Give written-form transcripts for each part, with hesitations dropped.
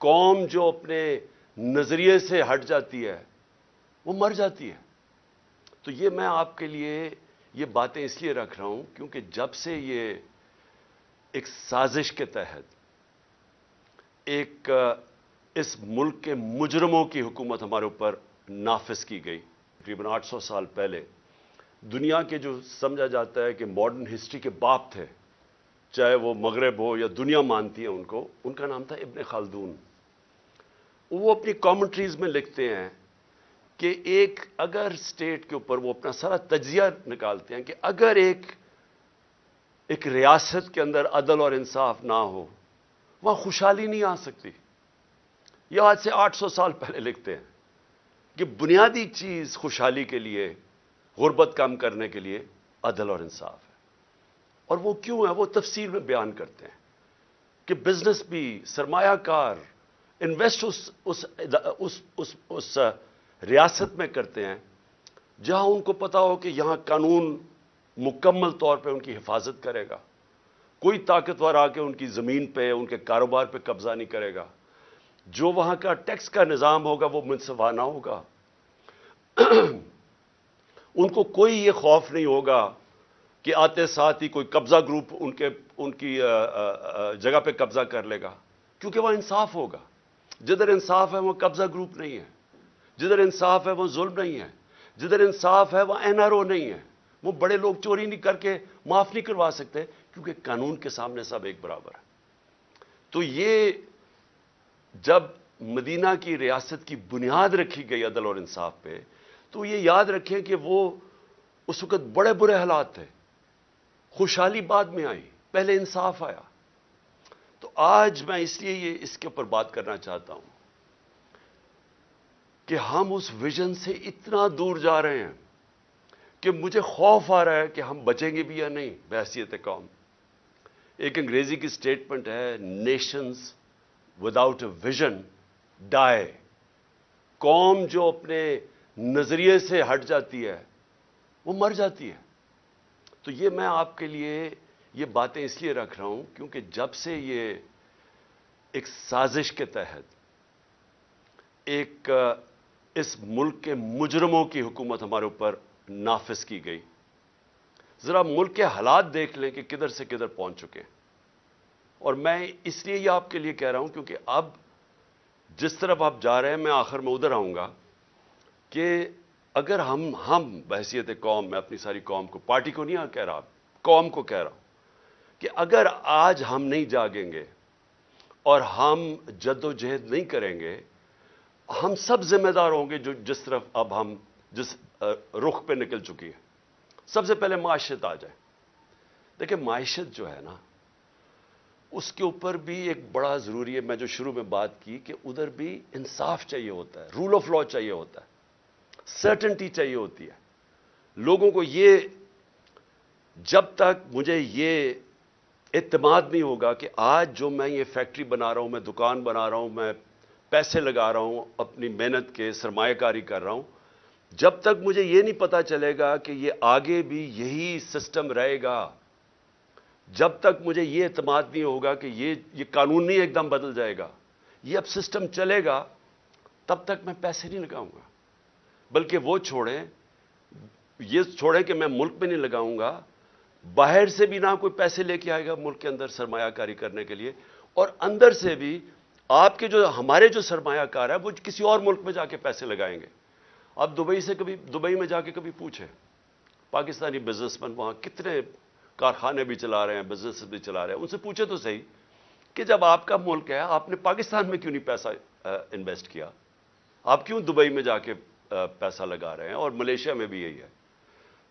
قوم جو اپنے نظریے سے ہٹ جاتی ہے وہ مر جاتی ہے. تو یہ میں آپ کے لیے یہ باتیں اس لیے رکھ رہا ہوں کیونکہ جب سے یہ ایک سازش کے تحت ایک اس ملک کے مجرموں کی حکومت ہمارے اوپر نافذ کی گئی تقریباً 800 سال پہلے، دنیا کے جو سمجھا جاتا ہے کہ ماڈرن ہسٹری کے باپ تھے، چاہے وہ مغرب ہو یا دنیا مانتی ہے ان کو، ان کا نام تھا ابن خلدون. وہ اپنی کامنٹریز میں لکھتے ہیں کہ اگر اسٹیٹ کے اوپر وہ اپنا سارا تجزیہ نکالتے ہیں کہ اگر ایک ریاست کے اندر عدل اور انصاف نہ ہو وہاں خوشحالی نہیں آ سکتی. یہ آج سے 800 سال پہلے لکھتے ہیں کہ بنیادی چیز خوشحالی کے لیے، غربت کم کرنے کے لیے عدل اور انصاف ہے. اور وہ کیوں ہے وہ تفصیل میں بیان کرتے ہیں کہ بزنس بھی، سرمایہ کار انویسٹ اس ریاست میں کرتے ہیں جہاں ان کو پتا ہو کہ یہاں قانون مکمل طور پہ ان کی حفاظت کرے گا، کوئی طاقتور آ کے ان کی زمین پہ، ان کے کاروبار پہ قبضہ نہیں کرے گا، جو وہاں کا ٹیکس کا نظام ہوگا وہ منصفانہ ہوگا. ان کو کوئی یہ خوف نہیں ہوگا کہ آتے ساتھ ہی کوئی قبضہ گروپ ان کی جگہ پہ قبضہ کر لے گا، کیونکہ وہ انصاف ہوگا. جدھر انصاف ہے وہ قبضہ گروپ نہیں ہے، جدھر انصاف ہے وہ ظلم نہیں ہے، جدھر انصاف ہے وہ NRO نہیں ہے. وہ بڑے لوگ چوری نہیں کر کے معاف نہیں کروا سکتے کیونکہ قانون کے سامنے سب ایک برابر ہے. تو یہ جب مدینہ کی ریاست کی بنیاد رکھی گئی عدل اور انصاف پہ، تو یہ یاد رکھیں کہ وہ اس وقت بڑے برے حالات تھے. خوشحالی بعد میں آئی، پہلے انصاف آیا. تو آج میں اس لیے اس کے اوپر بات کرنا چاہتا ہوں کہ ہم اس ویژن سے اتنا دور جا رہے ہیں کہ مجھے خوف آ رہا ہے کہ ہم بچیں گے بھی یا نہیں بحیثیت قوم. ایک انگریزی کی سٹیٹمنٹ ہے، نیشنز وداؤٹ اے ویژن ڈائی. قوم جو اپنے نظریے سے ہٹ جاتی ہے وہ مر جاتی ہے. تو یہ میں آپ کے لیے یہ باتیں اس لیے رکھ رہا ہوں کیونکہ جب سے یہ ایک سازش کے تحت ایک اس ملک کے مجرموں کی حکومت ہمارے اوپر نافذ کی گئی، ذرا ملک کے حالات دیکھ لیں کہ کدھر سے کدھر پہنچ چکے ہیں. اور میں اس لیے یہ آپ کے لیے کہہ رہا ہوں کیونکہ اب جس طرف آپ جا رہے ہیں میں آخر میں ادھر آؤں گا کہ اگر ہم بحیثیت قوم، میں اپنی ساری قوم کو، پارٹی کو نہیں کہہ رہا، قوم کو کہہ رہا ہوں کہ اگر آج ہم نہیں جاگیں گے اور ہم جد و جہد نہیں کریں گے، ہم سب ذمہ دار ہوں گے جس طرف اب ہم جس رخ پہ نکل چکی ہے. سب سے پہلے معیشت آ جائے. دیکھیں معیشت جو ہے نا، اس کے اوپر بھی ایک بڑا ضروری ہے، میں جو شروع میں بات کی کہ ادھر بھی انصاف چاہیے ہوتا ہے، رول آف لا چاہیے ہوتا ہے، سرٹنٹی چاہیے ہوتی ہے. لوگوں کو یہ، جب تک مجھے یہ اعتماد نہیں ہوگا کہ آج جو میں یہ فیکٹری بنا رہا ہوں، میں دکان بنا رہا ہوں، میں پیسے لگا رہا ہوں، اپنی محنت کے سرمایہ کاری کر رہا ہوں، جب تک مجھے یہ نہیں پتا چلے گا کہ یہ آگے بھی یہی سسٹم رہے گا، جب تک مجھے یہ اعتماد نہیں ہوگا کہ یہ قانون نہیں ایک دم بدل جائے گا، یہ اب سسٹم چلے گا، تب تک میں پیسے نہیں لگاؤں گا. بلکہ وہ یہ چھوڑیں کہ میں ملک میں نہیں لگاؤں گا، باہر سے بھی نہ کوئی پیسے لے کے آئے گا ملک کے اندر سرمایہ کاری کرنے کے لیے، اور اندر سے بھی آپ کے ہمارے جو سرمایہ کار ہے وہ کسی اور ملک میں جا کے پیسے لگائیں گے. آپ دبئی میں جا کے کبھی پوچھیں، پاکستانی بزنس مین وہاں کتنے کارخانے بھی چلا رہے ہیں، بزنس بھی چلا رہے ہیں، ان سے پوچھے تو صحیح کہ جب آپ کا ملک ہے آپ نے پاکستان میں کیوں نہیں پیسہ انویسٹ کیا، آپ کیوں دبئی میں جا کے پیسہ لگا رہے ہیں، اور ملیشیا میں بھی یہی ہے.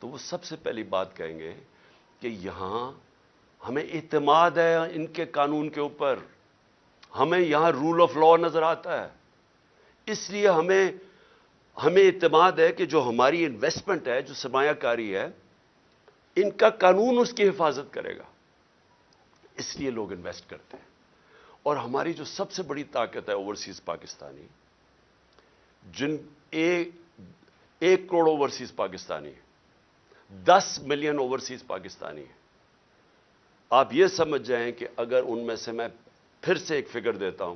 تو وہ سب سے پہلی بات کہیں گے کہ یہاں ہمیں اعتماد ہے ان کے قانون کے اوپر، ہمیں یہاں رول آف لا نظر آتا ہے، اس لیے ہمیں اعتماد ہے کہ جو ہماری انویسٹمنٹ ہے، جو سرمایہ کاری ہے، ان کا قانون اس کی حفاظت کرے گا، اس لیے لوگ انویسٹ کرتے ہیں. اور ہماری جو سب سے بڑی طاقت ہے اوورسیز پاکستانی، جن 1 crore overseas Pakistani, 10 million overseas Pakistani ہیں. آپ یہ سمجھ جائیں کہ اگر ان میں سے میں پھر سے ایک فگر دیتا ہوں